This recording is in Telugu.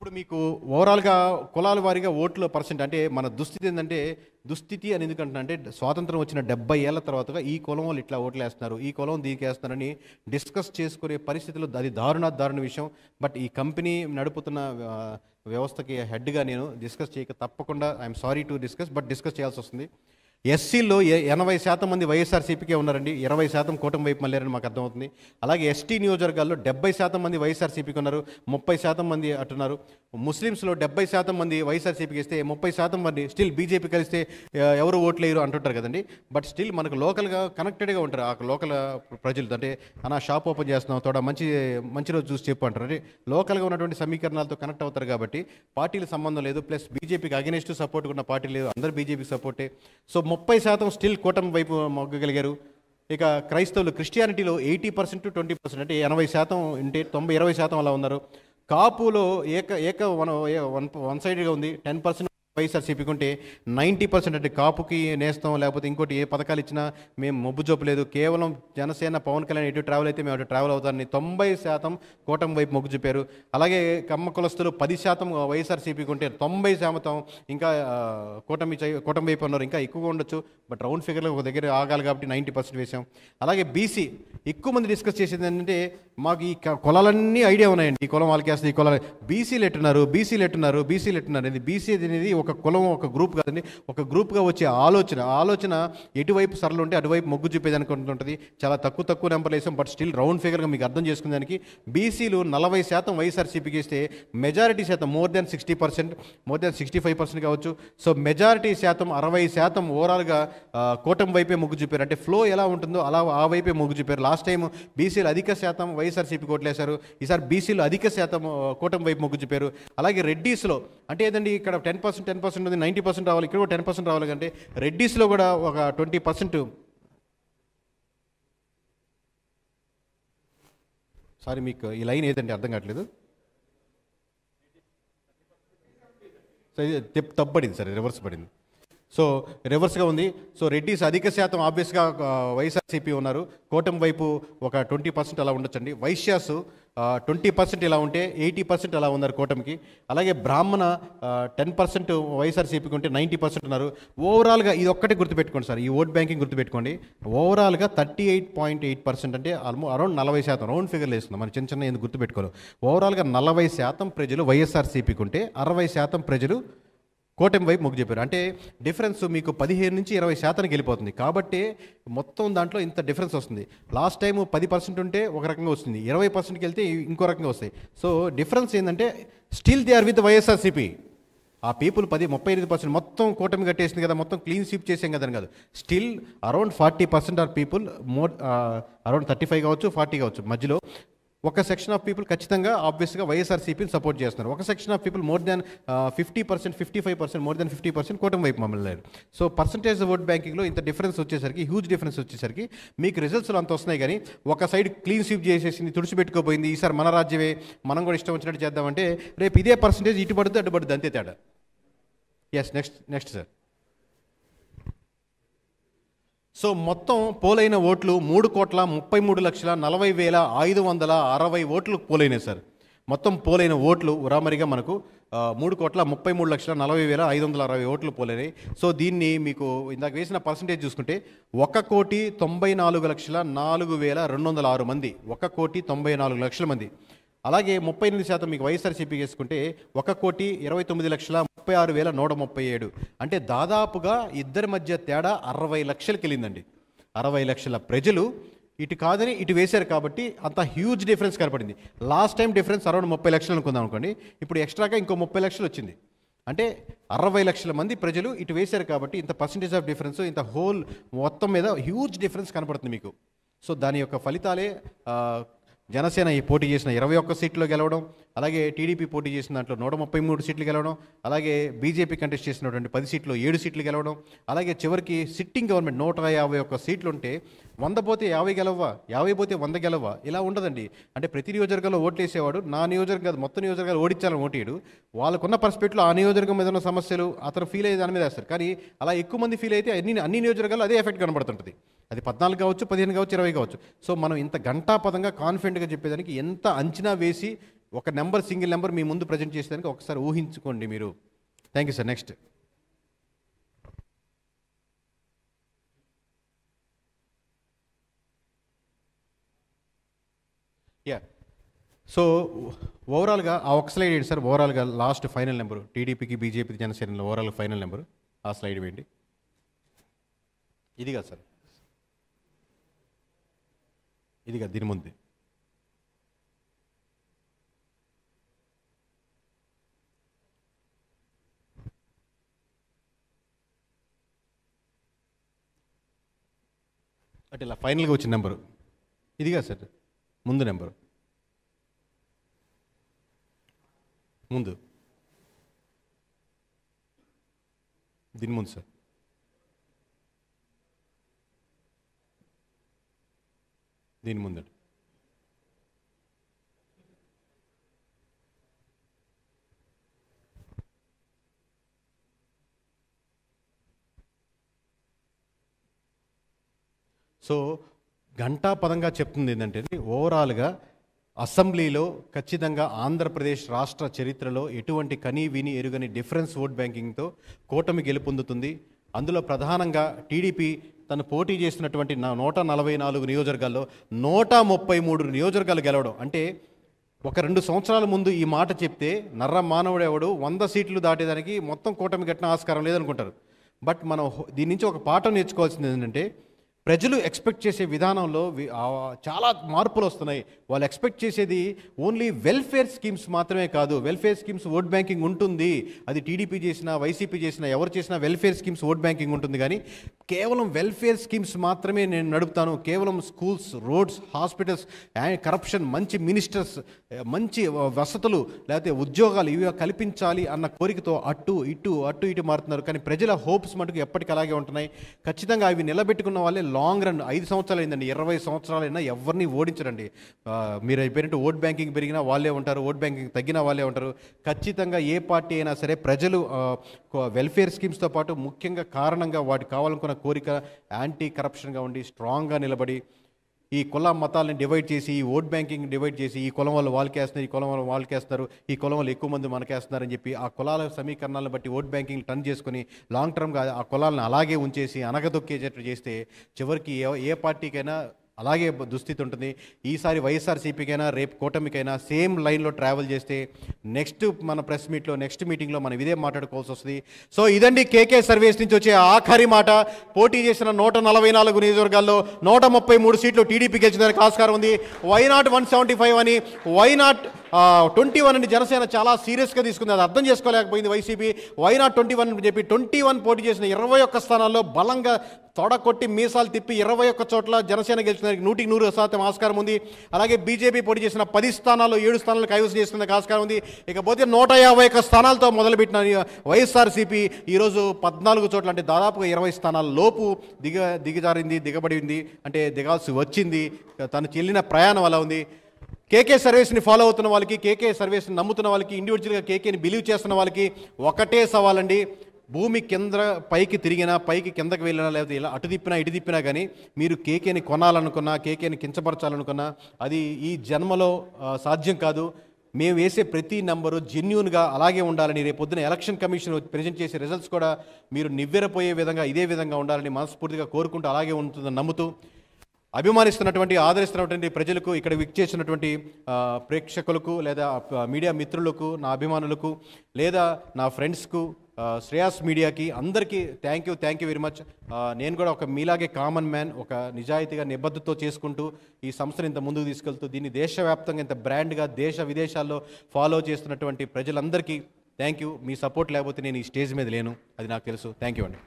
ఇప్పుడు మీకు ఓవరాల్గా కులాల వారీగా ఓట్ల పర్సెంట్ అంటే మన దుస్థితి ఏంటంటే దుస్థితి అని ఎందుకంటున్నా అంటే స్వాతంత్రం వచ్చిన 70 ఏళ్ల తర్వాతగా ఈ కులం వాళ్ళు ఇట్లా ఓట్లు వేస్తున్నారు ఈ కులం దీనికి వేస్తున్నారని డిస్కస్ చేసుకునే పరిస్థితులు అది దారుణ విషయం. బట్ ఈ కంపెనీ నడుపుతున్న వ్యవస్థకి హెడ్గా నేను డిస్కస్ చేయక తప్పకుండా I'm sorry to discuss but discuss చేయాల్సి వస్తుంది. ఎస్సీల్లో 80% మంది వైఎస్ఆర్సీపీకే ఉన్నారండి, 20% కూటమి వైపు మళ్ళారని మాకు అర్థమవుతుంది. అలాగే ఎస్టీ నియోజకవర్గాల్లో 70% మంది వైఎస్ఆర్సీపీకి ఉన్నారు, 30% మంది అట్టున్నారు. ముస్లిమ్స్లో 70% మంది వైఎస్ఆర్సీపీకి ఇస్తే 30% మంది స్టిల్ బీజేపీ కలిస్తే ఎవరు ఓట్లు వేయరు అంటుంటారు కదండి. బట్ స్టిల్ మనకు లోకల్గా కనెక్టెడ్గా ఉంటారు ఆ లోకల్ ప్రజలు. అంటే అన్న షాప్ ఓపెన్ చేస్తున్నాం తోడ మంచి రోజు చూసి చెప్పు అంటారు. అంటే లోకల్గా ఉన్నటువంటి సమీకరణాలతో కనెక్ట్ అవుతారు కాబట్టి పార్టీల సంబంధం లేదు. ప్లస్ బీజేపీకి అగెనిస్ట్ సపోర్ట్ ఉన్న పార్టీ లేదు, అందరు బీజేపీకి సపోర్టే. సో 30% స్టిల్ కూటమి వైపు మొగ్గగలిగారు. ఇక క్రైస్తవులు క్రిస్టియానిటీలో 80% to 20% అంటే 80% ఉంటే 20% అలా ఉన్నారు. కాపులో వన్ సైడ్గా ఉంది, 10% వైఎస్ఆర్సీపీకి ఉంటే 90% అంటే కాపుకి నేస్తాం లేకపోతే ఇంకోటి ఏ పథకాలు ఇచ్చినా మేము మొబ్బు చూపలేదు, కేవలం జనసేన పవన్ కళ్యాణ్ ఎటు ట్రావెల్ అయితే మేము అటు ట్రావెల్ అవుతారని 90% కూటమి వైపు మొగ్గు చూపారు. అలాగే కమ్మ కులస్తులు 10% వైఎస్ఆర్సీపీకి ఉంటే 90% ఇంకా కూటమి వైపు ఉన్నారు. ఇంకా ఎక్కువగా ఉండొచ్చు బట్ రౌండ్ ఫిగర్లో ఒక దగ్గర ఆగాలి కాబట్టి 90% వేసాం. అలాగే బీసీ ఎక్కువ మంది డిస్కస్ చేసేది ఏంటంటే మాకు ఈ కులాలన్నీ ఐడియా ఉన్నాయండి, ఈ కులం వాళ్ళకి వేస్తుంది, ఈ కులాలు బీసీలు ఎట్టున్నారు ఇది బీసీ అనేది ఒక కులం ఒక గ్రూప్ కాదండి, ఒక గ్రూప్గా వచ్చే ఆలోచన ఎటువైపు సరళ ఉంటే అటువైపు మొగ్గు చూపేది అనుకుంటుంటుంది. చాలా తక్కువ నెంబర్లు వేసాం బట్ స్టిల్ రౌండ్ ఫిగర్గా మీకు అర్థం చేసుకునేదానికి బీసీలు 40% వైఎస్ఆర్సీపీకి ఇస్తే మెజారిటీ శాతం మోర్ దాన్ 60%, మోర్ దాన్ 65% కావచ్చు. సో మెజారిటీ శాతం 60% ఓవరాల్గా కూటమి వైపే మొగ్గు చూపారు. అంటే ఫ్లో ఎలా ఉంటుందో అలా ఆ వైపే మొగ్గు చూపారు. లాస్ట్ టైం బీసీలు అధిక శాతం వైఎస్ఆర్సీపీకి ఓట్లేశారు, ఈసారి బీసీలు అధిక శాతం కూటమి వైపు మొగ్గు చూపారు. అలాగే రెడ్డీస్లో అంటే ఏదండి ఇక్కడ 10% ఉంది, 90% రావాలి, ఇక్కడ కూడా 10% రావాలి. అంటే రెడ్డీస్లో కూడా ఒక 20%. సారీ మీకు ఈ లైన్ ఏదండి అర్థం కావట్లేదు. సో ఇది తప్పబడింది సార్, రివర్స్ పడింది. సో రివర్స్గా ఉంది. సో రెడ్డిస్ అధిక శాతం ఆబ్వియస్గా వైఎస్ఆర్సీపీ ఉన్నారు, కూటమి వైపు ఒక 20% అలా ఉండొచ్చండి. వైశ్యాస్ 20% ఇలా ఉంటే 80% అలా ఉన్నారు కూటమికి. అలాగే బ్రాహ్మణ 10% వైఎస్ఆర్సీపీకి ఉంటే 90% ఉన్నారు. ఓవరాల్గా ఇది ఒక్కటే గుర్తుపెట్టుకోండి సార్, ఈ ఓట్ బ్యాంకింగ్ గుర్తుపెట్టుకోండి. ఓవరాల్గా 38.8% అంటే అరౌండ్ 40% రౌండ్ ఫిగర్లు వేస్తున్నాం మనం చిన్న ఎందుకు గుర్తుపెట్టుకోవాలి. ఓవరాల్గా 40% ప్రజలు వైఎస్ఆర్సీపీకి ఉంటే 60% ప్రజలు కూటమి వైపు మొగ్గు చెప్పారు. అంటే డిఫరెన్స్ మీకు 15 నుంచి 20% వెళ్ళిపోతుంది. కాబట్టి మొత్తం దాంట్లో ఇంత డిఫరెన్స్ వస్తుంది. లాస్ట్ టైం 10% ఉంటే ఒక రకంగా వస్తుంది, 20%కి వెళ్తే ఇంకో రకంగా వస్తాయి. సో డిఫరెన్స్ ఏంటంటే still they are with YSRCP. ఆ పీపుల్ 38% మొత్తం కూటమి కట్టేసింది కదా, మొత్తం క్లీన్ స్వీప్ చేసాం కదా అని కాదు. Still around 40% are people more around 35 కావచ్చు 40 కావచ్చు మధ్యలో ఒక సెక్షన్ ఆఫ్ పీపుల్ ఖచ్చితంగా ఆబ్వియస్గా వైఎస్ఆర్సీపీని సపోర్ట్ చేస్తున్నారు. ఒక section of people more than 50%, 55%, more than 50% కూటమి వైపు మమ్మల్ని. సో పర్సంటేజ్ ఓట్ బ్యాంకింగ్లో ఇంత డిఫరెన్స్ వచ్చేసరికి, హ్యూజ్ డిఫరెన్స్ వచ్చేసరికి మీకు రిజల్ట్స్లో అంత వస్తున్నాయి. కానీ ఒక సైడ్ క్లీన్ స్వీప్ చేసేసింది, తుడిచిపెట్టుకోపోయింది, ఈసారి మన రాజ్యమే మనం కూడా ఇష్టం వచ్చినట్టు చేద్దామంటే రేపు ఇదే పర్సంటేజ్ ఇటు పడుతుంది అడ్డు పడుతుంది, అంతే తేడా. Yes next sir. సో మొత్తం పోలైన ఓట్లు 3,33,40,560 ఓట్లు పోలైనాయి సార్. మొత్తం పోలైన ఓట్లు ఉరామరిగా మనకు 3,33,40,560 ఓట్లు పోలైనాయి. సో దీన్ని మీకు ఇందాక వేసిన పర్సంటేజ్ చూసుకుంటే 1,94,04,206 మంది, 1,94,00,000 మంది. అలాగే 38% మీకు వైఎస్ఆర్సీపీ వేసుకుంటే 1,29,36,137. అంటే దాదాపుగా ఇద్దరి మధ్య తేడా 60 లక్షలకి వెళ్ళిందండి. 60 లక్షల ప్రజలు ఇటు కాదని ఇటు వేశారు కాబట్టి అంత హ్యూజ్ డిఫరెన్స్ కనపడింది. లాస్ట్ టైం డిఫరెన్స్ అరౌండ్ 30 లక్షలు అనుకుందాం అనుకోండి, ఇప్పుడు ఎక్స్ట్రాగా ఇంకో 30 లక్షలు వచ్చింది. అంటే 60 లక్షల మంది ప్రజలు ఇటు వేశారు కాబట్టి ఇంత పర్సంటేజ్ ఆఫ్ డిఫరెన్స్, ఇంత హోల్ మొత్తం మీద హ్యూజ్ డిఫరెన్స్ కనపడుతుంది మీకు. సో దాని యొక్క ఫలితాలే జనసేన ఈ పోటీ చేసిన 21 సీట్లు గెలవడం, అలాగే టీడీపీ పోటీ చేసిన దాంట్లో 133 సీట్లు గెలవడం, అలాగే బీజేపీ కంటెస్ట్ చేసినటువంటి 10 సీట్లు 7 సీట్లు గెలవడం, అలాగే చివరికి సిట్టింగ్ గవర్నమెంట్ 151 సీట్లు ఉంటే 100 పోతే 50 గెలవ్వా, 50 పోతే 100 గెలవ్వా, ఇలా ఉండదండి. అంటే ప్రతి నియోజకవర్గంలో ఓట్లు వేసేవాడు నా నియోజకవర్గం కాదు మొత్తం నియోజకవర్గాలు ఓడించాలని ఓటేయడు. వాళ్ళకున్న పర్స్పెక్టివ్లో ఆ నియోజకవర్గం మీద ఉన్న సమస్యలు అతను ఫీల్ అయ్యే దాని మీద వేస్తారు. కానీ అలా ఎక్కువ మంది ఫీల్ అయితే అన్ని నియోజకవర్గాల్లో అదే ఎఫెక్ట్ కనబడుతుంటుంది. అది 14 కావచ్చు, 15 కావచ్చు, 20 కావచ్చు. సో మనం ఇంత ఘంటాపదంగా కాన్ఫిడెంట్గా చెప్పేదానికి ఎంత అంచనా వేసి ఒక నెంబర్, సింగిల్ నెంబర్ మీ ముందు ప్రజెంట్ చేసేదానికి ఒకసారి ఊహించుకోండి మీరు. Thank you sir. Next. Yeah, so ఓవరాల్గా ఆ ఒక స్లైడ్ ఏంటి సార్? ఓవరాల్గా లాస్ట్ ఫైనల్ నెంబరు టీడీపీకి, బీజేపీకి, జనసేనలో ఓవరాల్ ఫైనల్ నెంబరు ఆ స్లైడ్ వేయండి. ఇది కాదు సార్, ఇది కాదు, దీని ముందు. అంటే ఇలా ఫైనల్గా వచ్చిన నెంబరు ఇది కాదు సార్, ముందు నెంబరు, ముందు, దీని ముందు సార్. దీని ముందండి. సో ఘంటాపదంగా చెప్తుంది ఏంటంటే, ఓవరాల్గా అసెంబ్లీలో ఖచ్చితంగా ఆంధ్రప్రదేశ్ రాష్ట్ర చరిత్రలో ఎటువంటి కనీ విని ఎరుగని డిఫరెన్స్ ఓట్ బ్యాంకింగ్తో కూటమి గెలుపొందుతుంది. అందులో ప్రధానంగా టీడీపీ తను పోటీ చేసినటువంటి 144 నియోజకవర్గాల్లో 133 నియోజకవర్గాలు గెలవడం అంటే, ఒక 2 సంవత్సరాల ముందు ఈ మాట చెప్తే నర్ర మానవుడు ఎవడు 100 సీట్లు దాటేదానికి మొత్తం కూటమి గట్టిన ఆస్కారం లేదనుకుంటారు. బట్ మనం దీని నుంచి ఒక పాఠం నేర్చుకోవాల్సింది ఏంటంటే, ప్రజలు ఎక్స్పెక్ట్ చేసే విధానంలో చాలా మార్పులు వస్తున్నాయి. వాళ్ళు ఎక్స్పెక్ట్ చేసేది ఓన్లీ వెల్ఫేర్ స్కీమ్స్ మాత్రమే కాదు. వెల్ఫేర్ స్కీమ్స్ ఓట్ బ్యాంకింగ్ ఉంటుంది, అది టీడీపీ చేసినా, వైసీపీ చేసినా, ఎవరు చేసినా వెల్ఫేర్ స్కీమ్స్ ఓట్ బ్యాంకింగ్ ఉంటుంది. కానీ కేవలం వెల్ఫేర్ స్కీమ్స్ మాత్రమే నేను నడుపుతాను, కేవలం స్కూల్స్, రోడ్స్, హాస్పిటల్స్, కరప్షన్, మంచి మినిస్టర్స్, మంచి వసతులు, లేకపోతే ఉద్యోగాలు ఇవి కల్పించాలి అన్న కోరికతో అటు ఇటు మారుతున్నారు. కానీ ప్రజల హోప్స్ మటుకు ఎప్పటికీ అలాగే ఉంటున్నాయి. ఖచ్చితంగా అవి నిలబెట్టుకున్న వాళ్ళే లాంగ్ రన్ 5 సంవత్సరాలు అయిందండి, 20 సంవత్సరాలైనా ఎవరిని ఓడించరండి. మీరు అయిపోయినట్టు ఓట్ బ్యాంకింగ్ పెరిగినా వాళ్ళే ఉంటారు, ఓట్ బ్యాంకింగ్ తగ్గినా వాళ్ళే ఉంటారు. ఖచ్చితంగా ఏ పార్టీ అయినా సరే ప్రజలు వెల్ఫేర్ స్కీమ్స్తో పాటు ముఖ్యంగా కారణంగా వాటికి కావాలనుకున్న కోరిక యాంటీ కరప్షన్గా ఉండి స్ట్రాంగ్గా నిలబడి ఈ కుల మతాలని డివైడ్ చేసి, ఈ ఓట్ బ్యాంకింగ్ డివైడ్ చేసి, ఈ కులం వాళ్ళు వాళ్ళకేస్తున్నారు, ఈ కులం వాళ్ళు వాళ్ళకేస్తారు, ఈ కులం వాళ్ళు ఎక్కువ మంది మనకేస్తున్నారని చెప్పి ఆ కులాల సమీకరణాలను బట్టి ఓట్ బ్యాంకింగ్ టర్న్ చేసుకుని లాంగ్ టర్మ్గా ఆ కులాలను అలాగే ఉంచేసి అనగదొక్కేటట్టు చేస్తే చివరికి ఏ పార్టీకైనా అలాగే దుస్థితి ఉంటుంది. ఈసారి వైఎస్ఆర్సీపీకైనా రేపు కూటమికైనా సేమ్ లైన్లో ట్రావెల్ చేస్తే నెక్స్ట్ మన ప్రెస్ మీట్లో, నెక్స్ట్ మీటింగ్లో మనం ఇదే మాట్లాడుకోవాల్సి వస్తుంది. సో ఇదండి కేకే సర్వీస్ నుంచి వచ్చే ఆఖరి మాట. పోటీ చేసిన 144 నియోజకవర్గాల్లో 133 సీట్లు టీడీపీ గెలిచడానికి ఆస్కారం ఉంది. వైనాట్ 175 అని, వైనాట్ 21 అని జనసేన చాలా సీరియస్గా తీసుకుంది. అది అర్థం చేసుకోలేకపోయింది వైసీపీ. వైనాట్ 21 అని చెప్పి 21 పోటీ చేసిన 21 స్థానాల్లో బలంగా తొడకొట్టి మీసాలు తిప్పి 21 చోట్ల జనసేన గెలిచినందుకు 100% ఆస్కారం ఉంది. అలాగే బీజేపీ పోటీ చేసిన 10 స్థానాల్లో 7 స్థానాలు కైవసం చేసుకునే ఆస్కారం ఉంది. ఇకపోతే 151 స్థానాలతో మొదలుపెట్టిన వైఎస్ఆర్సీపీ ఈరోజు 14 చోట్ల అంటే దాదాపుగా 20 స్థానాల లోపు దిగబడింది. అంటే దిగాల్సి వచ్చింది. తను చెల్లిన ప్రయాణం అలా ఉంది. కేకే సర్వీస్ని ఫాలో అవుతున్న వాళ్ళకి, కేకే సర్వీస్ని నమ్ముతున్న వాళ్ళకి, ఇండివిజువల్గా కేకేని బిలీవ్ చేస్తున్న వాళ్ళకి ఒకటే సవాలండి. భూమి పైకి తిరిగినా, పైకి కిందకి వెళ్ళినా, లేకపోతే ఇలా అటు తిప్పినా ఇటు తిప్పినా కానీ మీరు కేకేని కొనాలనుకున్నా, కేకేని కించపరచాలనుకున్నా అది ఈ జన్మలో సాధ్యం కాదు. మేము వేసే ప్రతి నెంబరు జెన్యూన్గా అలాగే ఉండాలని, రేపు పొద్దున ఎలక్షన్ కమిషన్ ప్రజెంట్ చేసే రిజల్ట్స్ కూడా మీరు నివ్వెరపోయే విధంగా ఇదే విధంగా ఉండాలని మనస్ఫూర్తిగా కోరుకుంటూ అలాగే ఉంటుందని నమ్ముతూ అభిమానిస్తున్నటువంటి, ఆదరిస్తున్నటువంటి ప్రజలకు, ఇక్కడ విచ్చేసినటువంటి ప్రేక్షకులకు, లేదా మీడియా మిత్రులకు, నా అభిమానులకు, లేదా నా ఫ్రెండ్స్కు, శ్రేయాస్ మీడియాకి అందరికీ థ్యాంక్ యూ వెరీ మచ్. నేను కూడా ఒక మీలాగే కామన్ మ్యాన్, ఒక నిజాయితీగా నిబద్ధతతో చేసుకుంటూ ఈ సంస్థను ఇంత ముందుకు తీసుకెళ్తూ దీన్ని దేశవ్యాప్తంగా ఇంత బ్రాండ్గా దేశ విదేశాల్లో ఫాలో చేస్తున్నటువంటి ప్రజలందరికీ థ్యాంక్ యూ. మీ సపోర్ట్ లేకపోతే నేను ఈ స్టేజ్ మీద లేను, అది నాకు తెలుసు. థ్యాంక్ యూ అండి.